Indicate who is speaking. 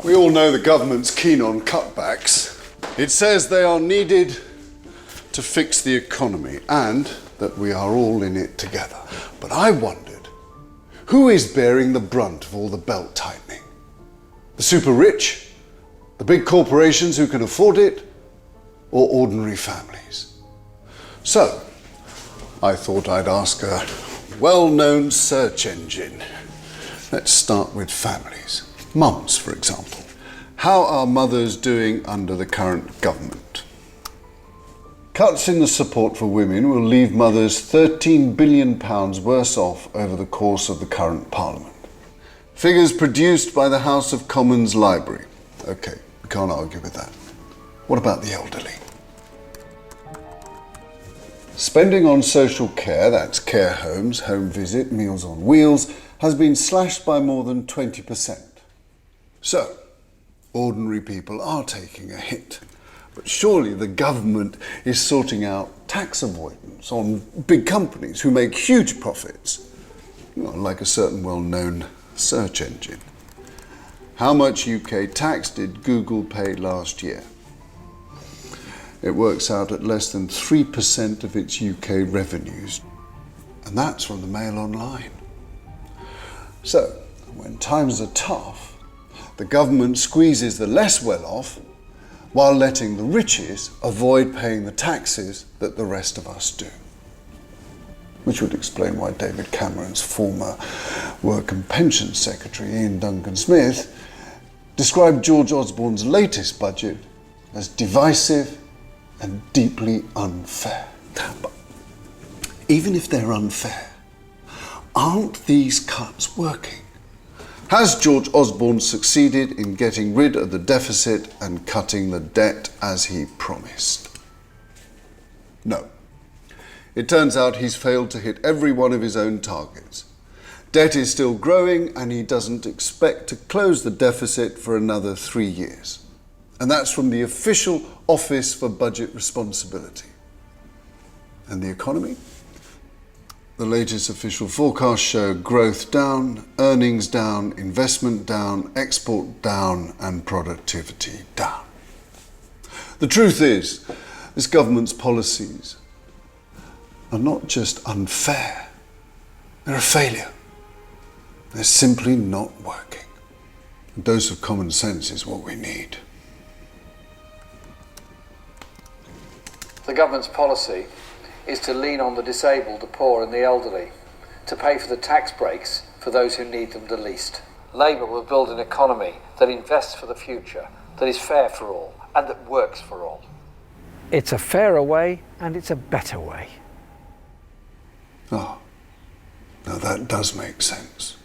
Speaker 1: We all know the government's keen on cutbacks. It says they are needed to fix the economy and that we are all in it together. But I wondered, who is bearing the brunt of all the belt tightening? The super rich? The big corporations who can afford it? Or ordinary families? So, I thought I'd ask a well-known search engine. Let's start with families. Mums, for example. How are mothers doing under the current government? Cuts in the support for women will leave mothers £13 billion worse off over the course of the current Parliament. Figures produced by the House of Commons Library. Okay, we can't argue with that. What about the elderly? Spending on social care, that's care homes, home visit, Meals on Wheels, has been slashed by more than 20%. So, ordinary people are taking a hit. But surely the government is sorting out tax avoidance on big companies who make huge profits, like a certain well-known search engine. How much UK tax did Google pay last year? It works out at less than 3% of its UK revenues, and that's from the Mail Online. So, when times are tough, the government squeezes the less well-off while letting the richest avoid paying the taxes that the rest of us do. Which would explain why David Cameron's former Work and Pensions Secretary, Ian Duncan-Smith, described George Osborne's latest budget as divisive and deeply unfair. But even if they're unfair, aren't these cuts working? Has George Osborne succeeded in getting rid of the deficit and cutting the debt as he promised? No. It turns out he's failed to hit every one of his own targets. Debt is still growing and he doesn't expect to close the deficit for another 3 years. And that's from the official Office for Budget Responsibility. And the economy? The latest official forecasts show growth down, earnings down, investment down, export down, and productivity down. The truth is, this government's policies are not just unfair, they're a failure. They're simply not working. A dose of common sense is what we need.
Speaker 2: The government's policy is to lean on the disabled, the poor and the elderly, to pay for the tax breaks for those who need them the least. Labour will build an economy that invests for the future, that is fair for all and that works for all.
Speaker 3: It's a fairer way and it's a better way.
Speaker 1: Oh, now that does make sense.